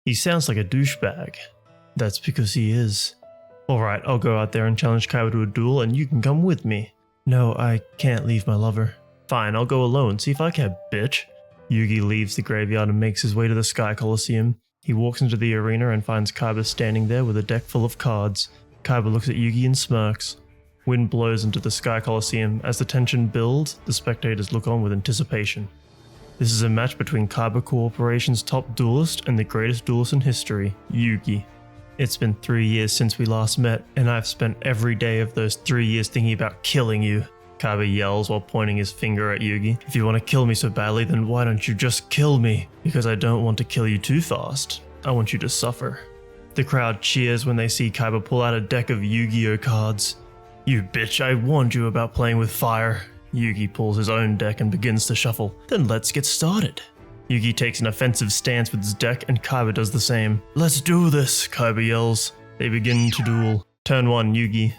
He sounds like a douchebag. That's because he is. Alright, I'll go out there and challenge Kaiba to a duel and you can come with me. No, I can't leave my lover. Fine, I'll go alone, see if I can, bitch. Yugi leaves the graveyard and makes his way to the Sky Colosseum. He walks into the arena and finds Kaiba standing there with a deck full of cards. Kaiba looks at Yugi and smirks. Wind blows into the Sky Colosseum. As the tension builds, the spectators look on with anticipation. This is a match between Kaiba Corporation's top duelist and the greatest duelist in history, Yugi. It's been 3 years since we last met, and I've spent every day of those 3 years thinking about killing you. Kaiba yells while pointing his finger at Yugi. If you want to kill me so badly, then why don't you just kill me? Because I don't want to kill you too fast. I want you to suffer. The crowd cheers when they see Kaiba pull out a deck of Yugioh cards. You bitch, I warned you about playing with fire. Yugi pulls his own deck and begins to shuffle. Then let's get started. Yugi takes an offensive stance with his deck and Kaiba does the same. Let's do this, Kaiba yells. They begin to duel. Turn 1, Yugi.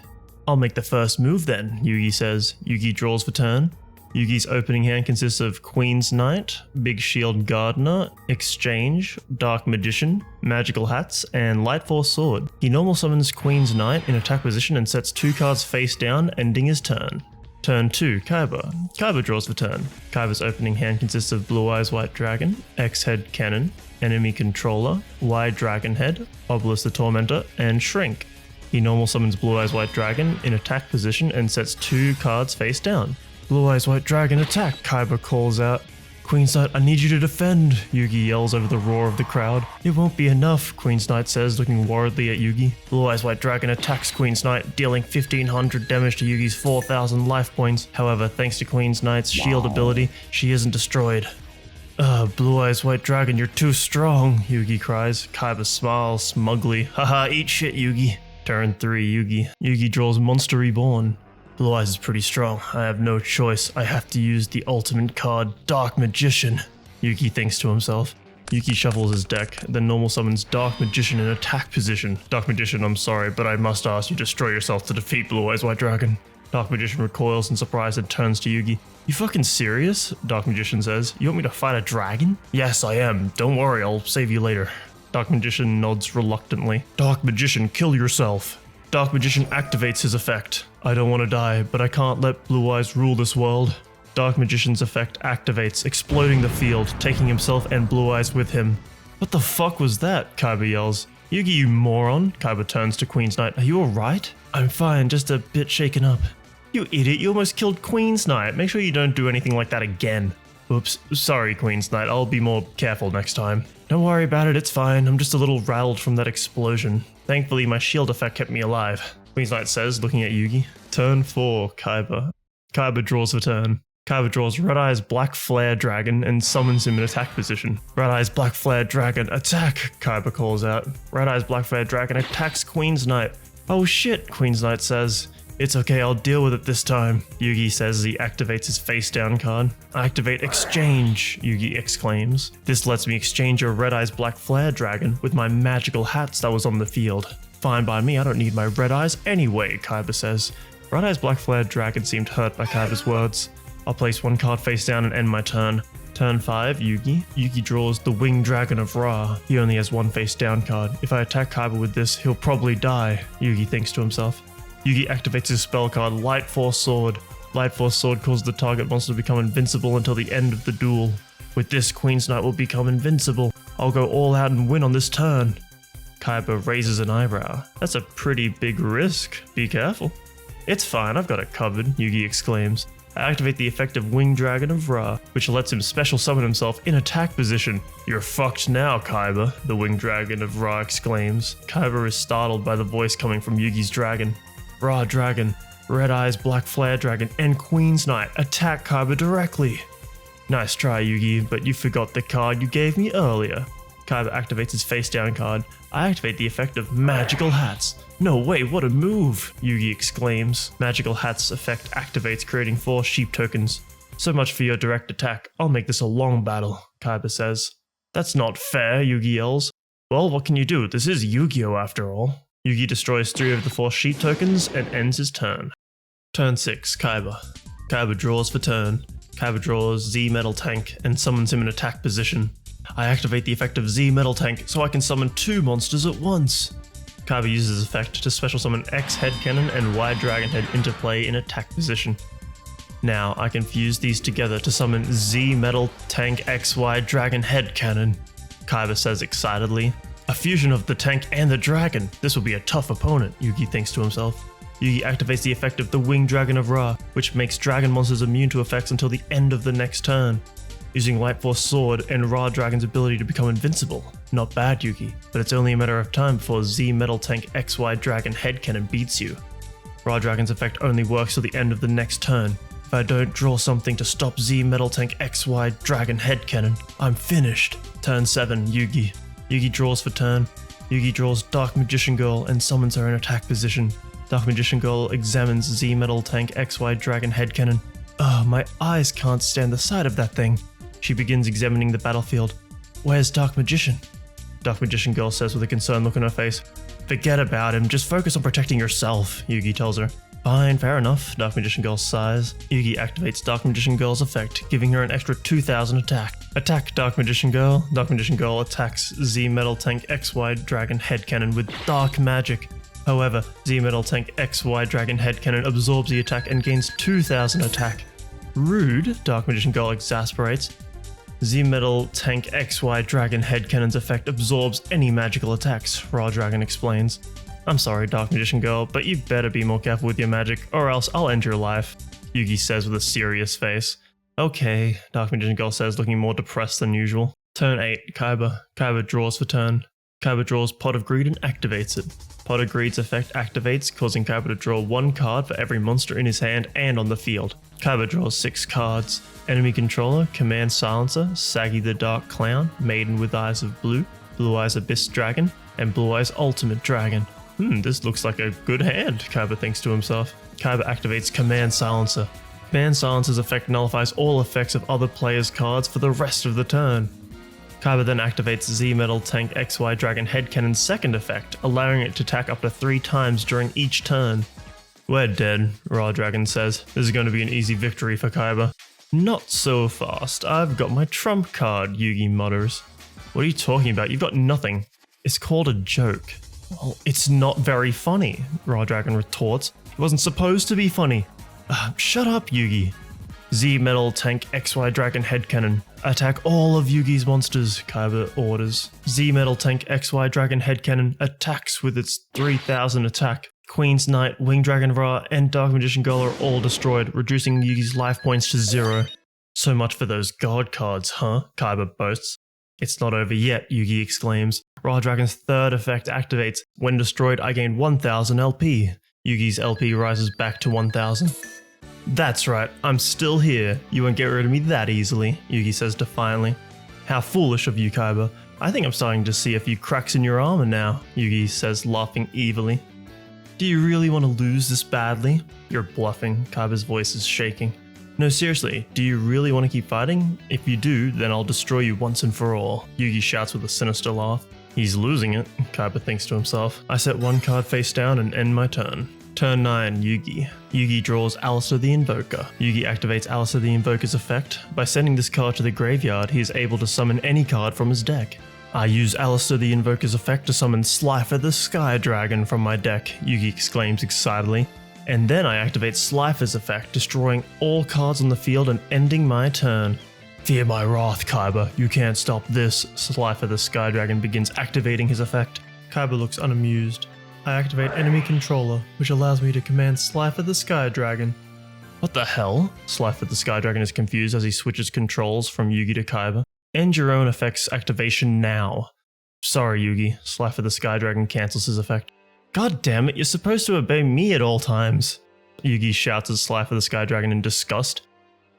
I'll make the first move then, Yugi says. Yugi draws for turn. Yugi's opening hand consists of Queen's Knight, Big Shield Gardener, Exchange, Dark Magician, Magical Hats, and Light Force Sword. He normal summons Queen's Knight in attack position and sets 2 cards face down, ending his turn. Turn 2, Kaiba. Kaiba draws for turn. Kaiba's opening hand consists of Blue Eyes White Dragon, X-Head Cannon, Enemy Controller, Wide Dragon Head, Obelisk the Tormentor, and Shrink. He normal summons Blue Eyes White Dragon in attack position and sets 2 cards face down. Blue Eyes White Dragon attack, Kaiba calls out. Queen's Knight, I need you to defend, Yugi yells over the roar of the crowd. It won't be enough, Queen's Knight says, looking worriedly at Yugi. Blue Eyes White Dragon attacks Queen's Knight, dealing 1500 damage to Yugi's 4000 life points. However, thanks to Queen's Knight's shield ability, she isn't destroyed. Blue Eyes White Dragon, you're too strong, Yugi cries. Kaiba smiles smugly. Haha, eat shit, Yugi. Turn 3, Yugi. Yugi draws Monster Reborn. Blue Eyes is pretty strong. I have no choice. I have to use the ultimate card, Dark Magician. Yugi thinks to himself. Yugi shuffles his deck, then normal summons Dark Magician in attack position. Dark Magician, I'm sorry, but I must ask you destroy yourself to defeat Blue Eyes White Dragon. Dark Magician recoils in surprise and turns to Yugi. You fucking serious? Dark Magician says. You want me to fight a dragon? Yes, I am. Don't worry, I'll save you later. Dark Magician nods reluctantly. Dark Magician, kill yourself. Dark Magician activates his effect. I don't want to die, but I can't let Blue Eyes rule this world. Dark Magician's effect activates, exploding the field, taking himself and Blue Eyes with him. What the fuck was that? Kaiba yells. Yugi, you moron. Kaiba turns to Queen's Knight. Are you alright? I'm fine, just a bit shaken up. You idiot, you almost killed Queen's Knight. Make sure you don't do anything like that again. Oops, sorry Queen's Knight, I'll be more careful next time. Don't worry about it, it's fine. I'm just a little rattled from that explosion. Thankfully, my shield effect kept me alive. Queen's Knight says, looking at Yugi. Turn 4, Kaiba. Kaiba draws for turn. Kaiba draws Red Eye's Black Flare Dragon and summons him in attack position. Red Eye's Black Flare Dragon, attack! Kaiba calls out. Red Eye's Black Flare Dragon attacks Queen's Knight. Oh shit, Queen's Knight says. It's okay, I'll deal with it this time, Yugi says as he activates his face down card. Activate Exchange, Yugi exclaims. This lets me exchange your Red Eye's Black Flare Dragon with my magical hats that was on the field. Fine by me, I don't need my Red Eyes anyway, Kaiba says. Red Eye's Black Flare Dragon seemed hurt by Kaiba's words. I'll place 1 card face down and end my turn. Turn 5, Yugi. Yugi draws the Winged Dragon of Ra. He only has 1 face down card. If I attack Kaiba with this, he'll probably die, Yugi thinks to himself. Yugi activates his spell card, Light Force Sword. Light Force Sword causes the target monster to become invincible until the end of the duel. With this, Queen's Knight will become invincible. I'll go all out and win on this turn. Kaiba raises an eyebrow. That's a pretty big risk. Be careful. It's fine, I've got it covered, Yugi exclaims. I activate the effect of Winged Dragon of Ra, which lets him special summon himself in attack position. You're fucked now, Kaiba, the Winged Dragon of Ra exclaims. Kaiba is startled by the voice coming from Yugi's dragon. Ra Dragon, Red Eye's Black Flare Dragon, and Queen's Knight attack Kaiba directly. Nice try, Yugi, but you forgot the card you gave me earlier. Kaiba activates his face down card. I activate the effect of Magical Hats. No way, what a move, Yugi exclaims. Magical Hats effect activates, creating 4 sheep tokens. So much for your direct attack. I'll make this a long battle, Kaiba says. That's not fair, Yugi yells. Well, what can you do? This is Yu-Gi-Oh after all. Yugi destroys 3 of the 4 sheep tokens and ends his turn. Turn 6, Kaiba. Kaiba draws for turn. Kaiba draws Z Metal Tank and summons him in attack position. I activate the effect of Z Metal Tank so I can summon 2 monsters at once. Kaiba uses this effect to special summon X Head Cannon and Y Dragon Head into play in attack position. Now I can fuse these together to summon Z Metal Tank XY Dragon Head Cannon, Kaiba says excitedly. A fusion of the tank and the dragon. This will be a tough opponent, Yugi thinks to himself. Yugi activates the effect of the Winged Dragon of Ra, which makes dragon monsters immune to effects until the end of the next turn, using Light Force Sword and Ra Dragon's ability to become invincible. Not bad, Yugi, but it's only a matter of time before Z Metal Tank XY Dragon Head Cannon beats you. Ra Dragon's effect only works till the end of the next turn. If I don't draw something to stop Z Metal Tank XY Dragon Head Cannon, I'm finished. Turn 7, Yugi. Yugi draws for turn. Yugi draws Dark Magician Girl and summons her in attack position. Dark Magician Girl examines Z Metal Tank XY Dragon Head Cannon. Ugh, my eyes can't stand the sight of that thing. She begins examining the battlefield. Where's Dark Magician? Dark Magician Girl says with a concerned look on her face. Forget about him, just focus on protecting yourself, Yugi tells her. Fine, fair enough, Dark Magician Girl sighs. Yugi activates Dark Magician Girl's effect, giving her an extra 2000 attack. Attack, Dark Magician Girl. Dark Magician Girl attacks Z Metal Tank XY Dragon Head Cannon with Dark Magic. However, Z Metal Tank XY Dragon Head Cannon absorbs the attack and gains 2000 attack. Rude, Dark Magician Girl exasperates. Z Metal Tank XY Dragon Head Cannon's effect absorbs any magical attacks, Ra Dragon explains. I'm sorry, Dark Magician Girl, but you better be more careful with your magic, or else I'll end your life, Yugi says with a serious face. Okay, Dark Magician Girl says, looking more depressed than usual. Turn 8, Kaiba. Kaiba draws for turn. Kaiba draws Pot of Greed and activates it. Pot of Greed's effect activates, causing Kaiba to draw 1 card for every monster in his hand and on the field. Kaiba draws 6 cards. Enemy Controller, Command Silencer, Saggy the Dark Clown, Maiden with Eyes of Blue, Blue Eyes Abyss Dragon, and Blue Eyes Ultimate Dragon. This looks like a good hand, Kaiba thinks to himself. Kaiba activates Command Silencer. Command Silencer's effect nullifies all effects of other players' cards for the rest of the turn. Kaiba then activates Z Metal Tank XY Dragon Head Cannon's second effect, allowing it to attack up to 3 times during each turn. We're dead, Ra Dragon says. This is going to be an easy victory for Kaiba. Not so fast, I've got my trump card, Yugi mutters. What are you talking about? You've got nothing. It's called a joke. Well, it's not very funny, Ra Dragon retorts. It wasn't supposed to be funny. Shut up, Yugi. Z Metal Tank XY Dragon Head Cannon. Attack all of Yugi's monsters, Kaiba orders. Z Metal Tank XY Dragon Head Cannon attacks with its 3000 attack. Queen's Knight, Winged Dragon Ra, and Dark Magician Girl are all destroyed, reducing Yugi's life points to 0. So much for those god cards, huh? Kaiba boasts. It's not over yet, Yugi exclaims. Ra Dragon's third effect activates. When destroyed, I gain 1000 LP. Yugi's LP rises back to 1000. That's right, I'm still here. You won't get rid of me that easily, Yugi says defiantly. How foolish of you, Kaiba. I think I'm starting to see a few cracks in your armor now, Yugi says, laughing evilly. Do you really want to lose this badly? You're bluffing, Kaiba's voice is shaking. No, seriously, do you really want to keep fighting? If you do, then I'll destroy you once and for all, Yugi shouts with a sinister laugh. He's losing it, Kaiba thinks to himself. I set 1 card face down and end my turn. Turn 9, Yugi. Yugi draws Alistair the Invoker. Yugi activates Alistair the Invoker's effect. By sending this card to the graveyard, he is able to summon any card from his deck. I use Alistair the Invoker's effect to summon Slifer the Sky Dragon from my deck, Yugi exclaims excitedly. And then I activate Slifer's effect, destroying all cards on the field and ending my turn. Fear my wrath, Kaiba. You can't stop this. Slifer the Sky Dragon begins activating his effect. Kaiba looks unamused. I activate Enemy Controller, which allows me to command Slifer the Sky Dragon. What the hell? Slifer the Sky Dragon is confused as he switches controls from Yugi to Kaiba. End your own effect's activation now. Sorry, Yugi. Slifer the Sky Dragon cancels his effect. God damn it, you're supposed to obey me at all times. Yugi shouts at Slifer the Sky Dragon in disgust.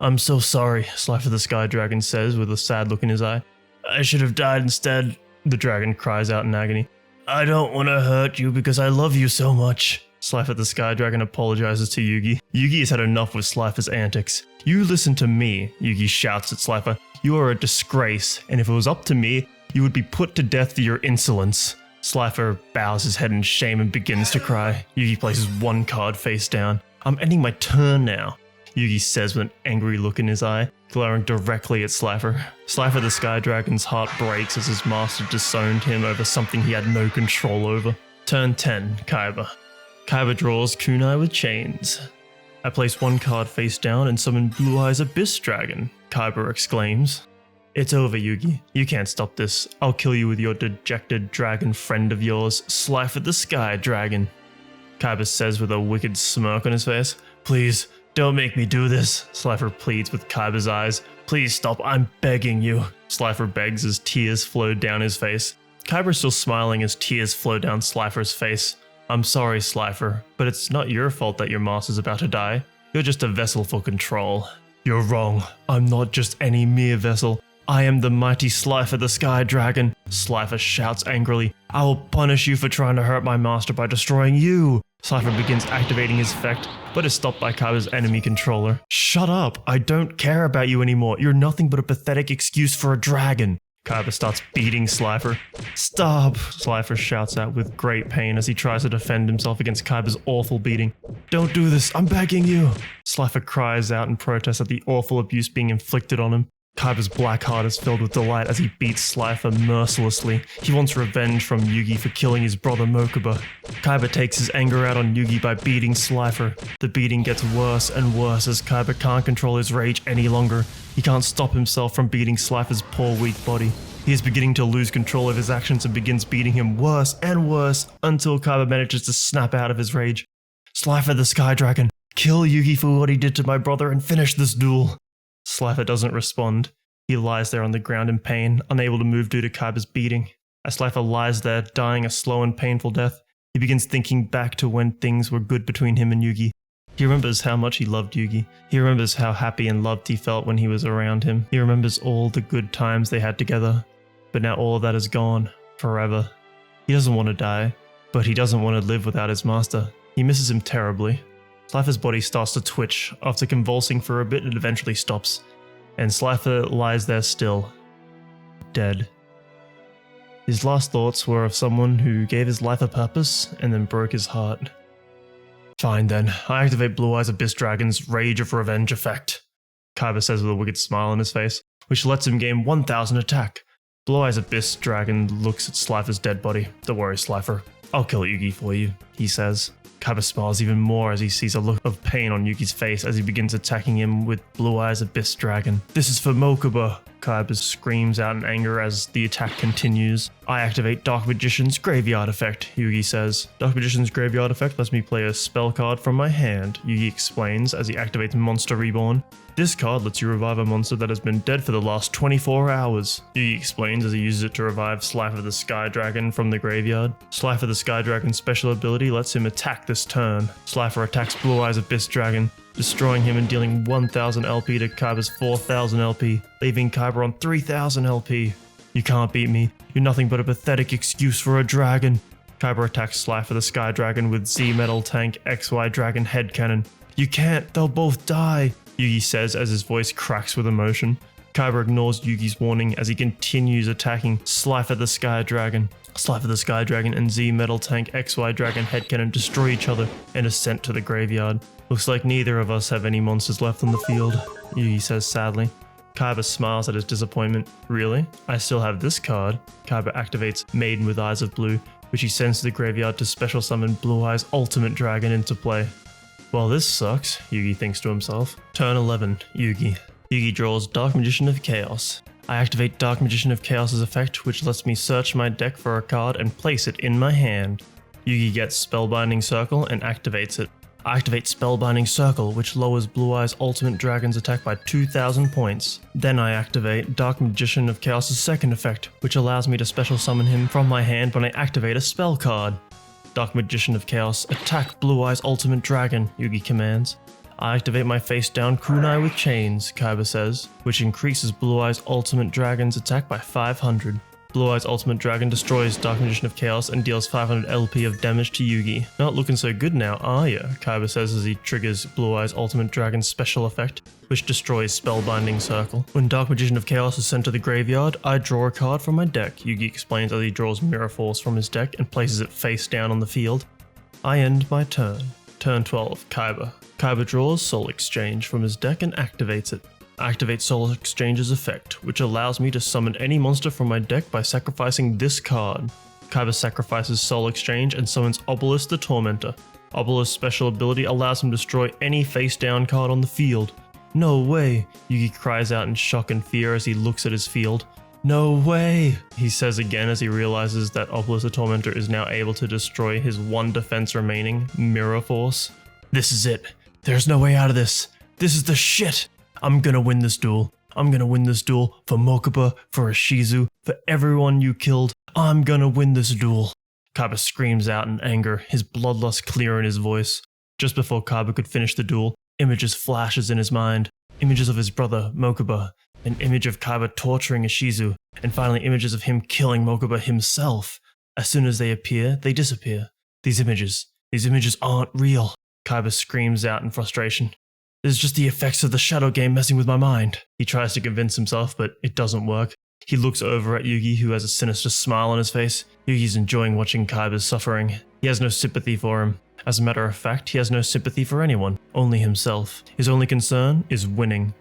I'm so sorry, Slifer the Sky Dragon says with a sad look in his eye. I should have died instead, the dragon cries out in agony. I don't want to hurt you because I love you so much. Slifer the Sky Dragon apologizes to Yugi. Yugi has had enough with Slifer's antics. You listen to me, Yugi shouts at Slifer. You are a disgrace, and if it was up to me, you would be put to death for your insolence. Slifer bows his head in shame and begins to cry. Yugi places 1 card face down. I'm ending my turn now. Yugi says with an angry look in his eye, glaring directly at Slifer. Slifer the Sky Dragon's heart breaks as his master disowned him over something he had no control over. Turn 10, Kaiba. Kaiba draws Kunai with chains. I place one card face down and summon Blue Eyes Abyss Dragon, Kaiba exclaims. It's over, Yugi. You can't stop this. I'll kill you with your dejected dragon friend of yours, Slifer the Sky Dragon. Kaiba says with a wicked smirk on his face. Please, don't make me do this, Slifer pleads with Kaiba's eyes. Please stop, I'm begging you. Slifer begs as tears flow down his face. Kaiba's still smiling as tears flow down Slifer's face. I'm sorry, Slifer, but it's not your fault that your master's about to die. You're just a vessel for control. You're wrong. I'm not just any mere vessel. I am the mighty Slifer the Sky Dragon, Slifer shouts angrily. I will punish you for trying to hurt my master by destroying you. Slifer begins activating his effect, but is stopped by Kaiba's enemy controller. Shut up, I don't care about you anymore. You're nothing but a pathetic excuse for a dragon. Kaiba starts beating Slifer. Stop, Slifer shouts out with great pain as he tries to defend himself against Kaiba's awful beating. Don't do this, I'm begging you. Slifer cries out in protest at the awful abuse being inflicted on him. Kaiba's black heart is filled with delight as he beats Slifer mercilessly. He wants revenge from Yugi for killing his brother Mokuba. Kaiba takes his anger out on Yugi by beating Slifer. The beating gets worse and worse as Kaiba can't control his rage any longer. He can't stop himself from beating Slifer's poor weak body. He is beginning to lose control of his actions and begins beating him worse and worse until Kaiba manages to snap out of his rage. Slifer the Sky Dragon, kill Yugi for what he did to my brother and finish this duel. Slifer doesn't respond. He lies there on the ground in pain, unable to move due to Kaiba's beating. As Slifer lies there, dying a slow and painful death, he begins thinking back to when things were good between him and Yugi. He remembers how much he loved Yugi. He remembers how happy and loved he felt when he was around him. He remembers all the good times they had together. But now all of that is gone, forever. He doesn't want to die, but he doesn't want to live without his master. He misses him terribly. Slifer's body starts to twitch. After convulsing for a bit, it eventually stops, and Slifer lies there still, dead. His last thoughts were of someone who gave his life a purpose and then broke his heart. Fine then, I activate Blue Eyes Abyss Dragon's Rage of Revenge effect, Kaiba says with a wicked smile on his face, which lets him gain 1000 attack. Blue Eyes Abyss Dragon looks at Slifer's dead body. Don't worry, Slifer. I'll kill Yugi for you, he says. Kaiba smiles even more as he sees a look of pain on Yugi's face as he begins attacking him with Blue Eyes Abyss Dragon. This is for Mokuba, Kaiba screams out in anger as the attack continues. I activate Dark Magician's Graveyard effect, Yugi says. Dark Magician's Graveyard effect lets me play a spell card from my hand, Yugi explains as he activates Monster Reborn. This card lets you revive a monster that has been dead for the last 24 hours, Yugi explains as he uses it to revive Slifer the Sky Dragon from the graveyard. Slifer the Sky Dragon's special ability lets him attack this turn. Slifer attacks Blue Eyes Abyss Dragon, destroying him and dealing 1000 LP to Kaiba's 4000 LP, leaving Kaiba on 3000 LP. You can't beat me. You're nothing but a pathetic excuse for a dragon. Kaiba attacks Slifer the Sky Dragon with Z Metal Tank XY Dragon Head Cannon. You can't, they'll both die, Yugi says as his voice cracks with emotion. Kaiba ignores Yugi's warning as he continues attacking Slifer the Sky Dragon. Slifer the Sky Dragon and Z Metal Tank XY Dragon Head Cannon destroy each other and are sent to the graveyard. Looks like neither of us have any monsters left on the field, Yugi says sadly. Kaiba smiles at his disappointment. Really? I still have this card. Kaiba activates Maiden with Eyes of Blue, which he sends to the graveyard to special summon Blue Eyes Ultimate Dragon into play. Well, this sucks, Yugi thinks to himself. Turn 11, Yugi. Yugi draws Dark Magician of Chaos. I activate Dark Magician of Chaos's effect, which lets me search my deck for a card and place it in my hand. Yugi gets Spellbinding Circle and activates it. I activate Spellbinding Circle, which lowers Blue Eyes Ultimate Dragon's attack by 2000 points. Then I activate Dark Magician of Chaos's second effect, which allows me to special summon him from my hand when I activate a spell card. Dark Magician of Chaos, attack Blue Eyes Ultimate Dragon, Yugi commands. I activate my face down Kunai with Chains, Kaiba says, which increases Blue Eyes Ultimate Dragon's attack by 500. Blue Eyes Ultimate Dragon destroys Dark Magician of Chaos and deals 500 LP of damage to Yugi. Not looking so good now, are ya? Kaiba says as he triggers Blue Eyes Ultimate Dragon's special effect, which destroys Spellbinding Circle. When Dark Magician of Chaos is sent to the graveyard, I draw a card from my deck, Yugi explains as he draws Mirror Force from his deck and places it face down on the field. I end my turn. Turn 12, Kaiba. Kaiba draws Soul Exchange from his deck and activates it. Activate Soul Exchange's effect, which allows me to summon any monster from my deck by sacrificing this card. Kaiba sacrifices Soul Exchange and summons Obelisk the Tormentor. Obelisk's special ability allows him to destroy any face-down card on the field. No way! Yugi cries out in shock and fear as he looks at his field. No way! He says again as he realizes that Obelisk the Tormentor is now able to destroy his one defense remaining, Mirror Force. This is it. There's no way out of this. This is the shit! I'm gonna win this duel. I'm gonna win this duel for Mokuba, for Ishizu, for everyone you killed. I'm gonna win this duel. Kaiba screams out in anger, his bloodlust clear in his voice. Just before Kaiba could finish the duel, images flashes in his mind. Images of his brother, Mokuba. An image of Kaiba torturing Ishizu, and finally images of him killing Mokuba himself. As soon as they appear, they disappear. These images aren't real. Kaiba screams out in frustration. It's just the effects of the shadow game messing with my mind. He tries to convince himself, but it doesn't work. He looks over at Yugi, who has a sinister smile on his face. Yugi's enjoying watching Kaiba's suffering. He has no sympathy for him. As a matter of fact, he has no sympathy for anyone, only himself. His only concern is winning.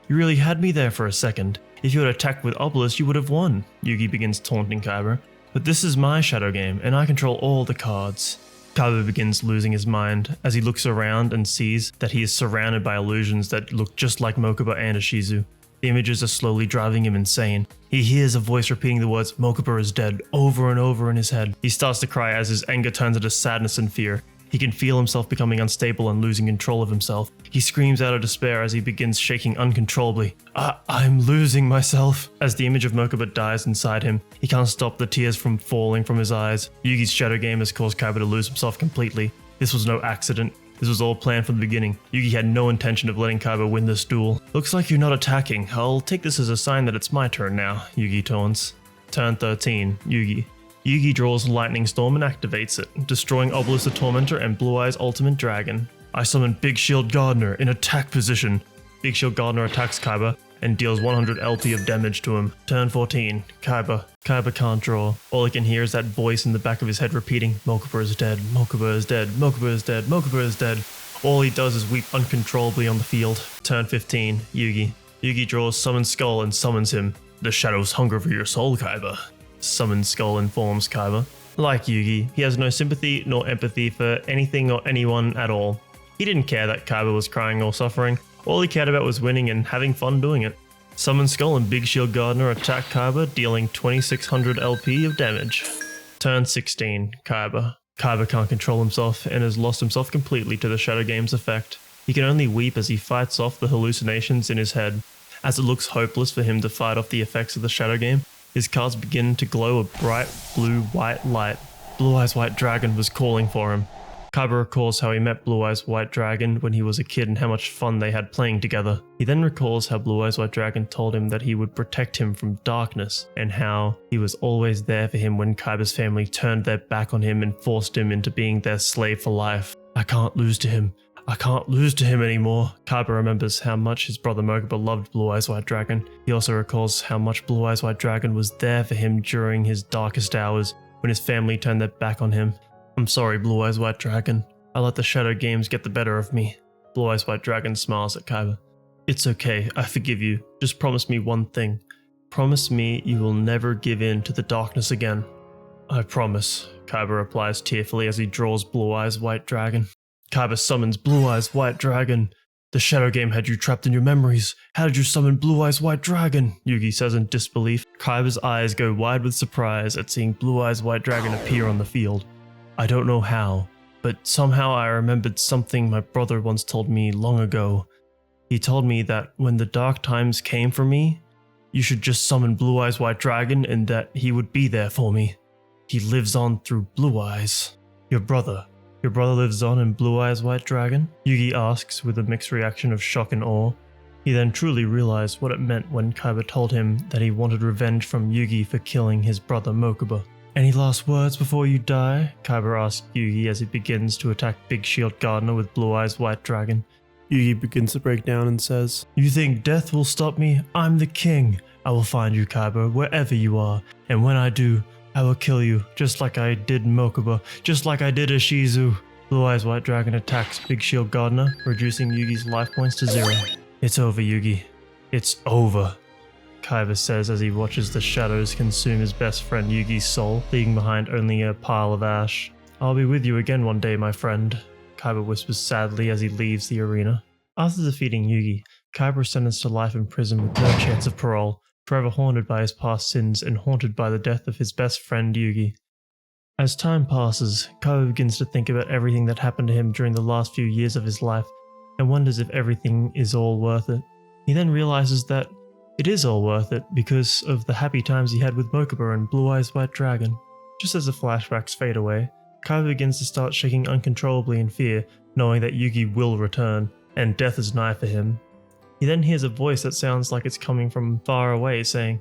You really had me there for a second. If you had attacked with Obelisk, you would have won. Yugi begins taunting Kaiba. But this is my shadow game, and I control all the cards. Kaiba begins losing his mind as he looks around and sees that he is surrounded by illusions that look just like Mokuba and Ishizu. The images are slowly driving him insane. He hears a voice repeating the words "Mokuba is dead" over and over in his head. He starts to cry as his anger turns into sadness and fear. He can feel himself becoming unstable and losing control of himself. He screams out of despair as he begins shaking uncontrollably. I'm losing myself. As the image of Mokuba dies inside him, he can't stop the tears from falling from his eyes. Yugi's shadow game has caused Kaiba to lose himself completely. This was no accident. This was all planned from the beginning. Yugi had no intention of letting Kaiba win this duel. Looks like you're not attacking. I'll take this as a sign that it's my turn now, Yugi taunts. Turn 13, Yugi. Yugi draws Lightning Storm and activates it, destroying Obelisk the Tormentor and Blue Eye's Ultimate Dragon. I summon Big Shield Gardener in attack position. Big Shield Gardener attacks Kaiba and deals 100 LP of damage to him. Turn 14, Kaiba. Kaiba can't draw. All he can hear is that voice in the back of his head repeating, Mokuba is dead, Mokuba is dead, Mokuba is dead, Mokuba is dead. All he does is weep uncontrollably on the field. Turn 15, Yugi. Yugi draws Summon Skull and summons him. The shadows hunger for your soul, Kaiba. Summon Skull informs Kaiba. Like Yugi, he has no sympathy nor empathy for anything or anyone at all. He didn't care that Kaiba was crying or suffering. All he cared about was winning and having fun doing it. Summon Skull and Big Shield Gardener attack Kaiba, dealing 2600 LP of damage. Turn 16, Kaiba. Kaiba can't control himself and has lost himself completely to the Shadow Game's effect. He can only weep as he fights off the hallucinations in his head. As it looks hopeless for him to fight off the effects of the Shadow Game, his cards begin to glow a bright blue-white light. Blue Eyes White Dragon was calling for him. Kaiba recalls how he met Blue Eyes White Dragon when he was a kid and how much fun they had playing together. He then recalls how Blue Eyes White Dragon told him that he would protect him from darkness, and how he was always there for him when Kaiba's family turned their back on him and forced him into being their slave for life. I can't lose to him. I can't lose to him anymore. Kaiba remembers how much his brother Mokuba loved Blue Eyes White Dragon. He also recalls how much Blue Eyes White Dragon was there for him during his darkest hours when his family turned their back on him. I'm sorry, Blue Eyes White Dragon. I let the Shadow Games get the better of me. Blue Eyes White Dragon smiles at Kaiba. It's okay, I forgive you. Just promise me one thing. Promise me you will never give in to the darkness again. I promise, Kaiba replies tearfully as he draws Blue Eyes White Dragon. Kaiba summons Blue Eyes White Dragon. The Shadow Game had you trapped in your memories. How did you summon Blue Eyes White Dragon? Yugi says in disbelief. Kaiba's eyes go wide with surprise at seeing Blue Eyes White Dragon appear on the field. I don't know how, but somehow I remembered something my brother once told me long ago. He told me that when the dark times came for me, you should just summon Blue Eyes White Dragon and that he would be there for me. He lives on through Blue Eyes. Your brother lives on in Blue Eyes White Dragon? Yugi asks with a mixed reaction of shock and awe. He then truly realized what it meant when Kaiba told him that he wanted revenge from Yugi for killing his brother Mokuba. Any last words before you die? Kaiba asks Yugi as he begins to attack Big Shield Gardener with Blue Eyes White Dragon. Yugi begins to break down and says, You think death will stop me? I'm the king. I will find you, Kaiba, wherever you are, and when I do, I will kill you, just like I did Mokuba, just like I did Ishizu. Blue Eyes White Dragon attacks Big Shield Gardener, reducing Yugi's life points to 0. It's over, Yugi. It's over, Kaiba says as he watches the shadows consume his best friend Yugi's soul, leaving behind only a pile of ash. I'll be with you again one day, my friend, Kaiba whispers sadly as he leaves the arena. After defeating Yugi, Kaiba is sentenced to life in prison with no chance of parole, forever haunted by his past sins and haunted by the death of his best friend Yugi. As time passes, Kaiba begins to think about everything that happened to him during the last few years of his life, and wonders if everything is all worth it. He then realizes that it is all worth it because of the happy times he had with Mokuba and Blue Eyes White Dragon. Just as the flashbacks fade away, Kaiba begins to start shaking uncontrollably in fear, knowing that Yugi will return, and death is nigh for him. He then hears a voice that sounds like it's coming from far away saying,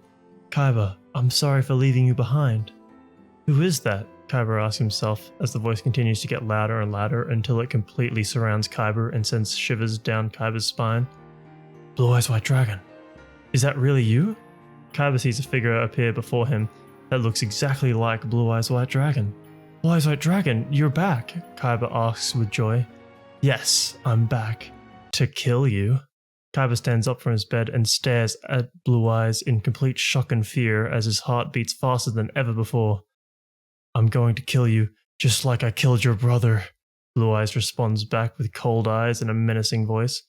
"Kaiba, I'm sorry for leaving you behind." Who is that? Kaiba asks himself as the voice continues to get louder and louder until it completely surrounds Kaiba and sends shivers down Kaiba's spine. Blue Eyes White Dragon. Is that really you? Kaiba sees a figure appear before him that looks exactly like Blue Eyes White Dragon. Blue Eyes White Dragon, you're back, Kaiba asks with joy. Yes, I'm back. To kill you. Kaiba stands up from his bed and stares at Blue Eyes in complete shock and fear as his heart beats faster than ever before. I'm going to kill you, just like I killed your brother, Blue Eyes responds back with cold eyes and a menacing voice.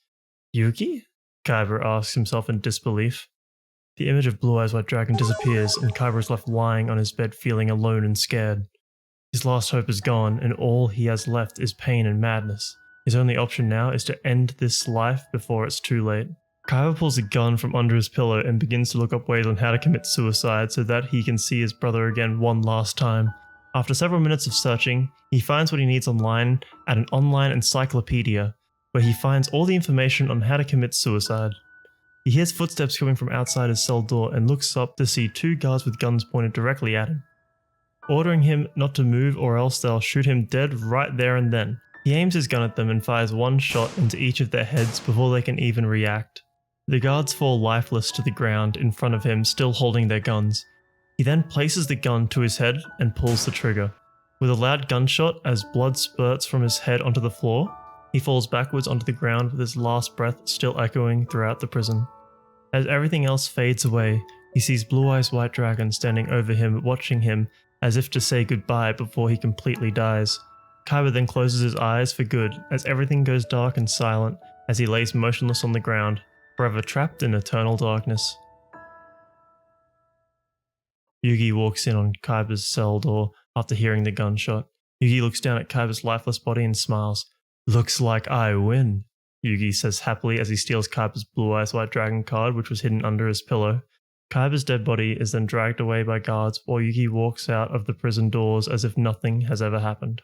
Yugi? Kaiba asks himself in disbelief. The image of Blue Eyes White Dragon disappears and Kaiba is left lying on his bed feeling alone and scared. His last hope is gone and all he has left is pain and madness. His only option now is to end this life before it's too late. Kaiba pulls a gun from under his pillow and begins to look up ways on how to commit suicide so that he can see his brother again one last time. After several minutes of searching, he finds what he needs online at an online encyclopedia, where he finds all the information on how to commit suicide. He hears footsteps coming from outside his cell door and looks up to see 2 guards with guns pointed directly at him, ordering him not to move or else they'll shoot him dead right there and then. He aims his gun at them and fires 1 shot into each of their heads before they can even react. The guards fall lifeless to the ground in front of him, still holding their guns. He then places the gun to his head and pulls the trigger. With a loud gunshot as blood spurts from his head onto the floor, he falls backwards onto the ground with his last breath still echoing throughout the prison. As everything else fades away, he sees Blue Eyes White Dragon standing over him, watching him as if to say goodbye before he completely dies. Kaiba then closes his eyes for good as everything goes dark and silent as he lays motionless on the ground, forever trapped in eternal darkness. Yugi walks in on Kaiba's cell door after hearing the gunshot. Yugi looks down at Kaiba's lifeless body and smiles. Looks like I win, Yugi says happily as he steals Kaiba's Blue Eyes White Dragon card, which was hidden under his pillow. Kaiba's dead body is then dragged away by guards while Yugi walks out of the prison doors as if nothing has ever happened.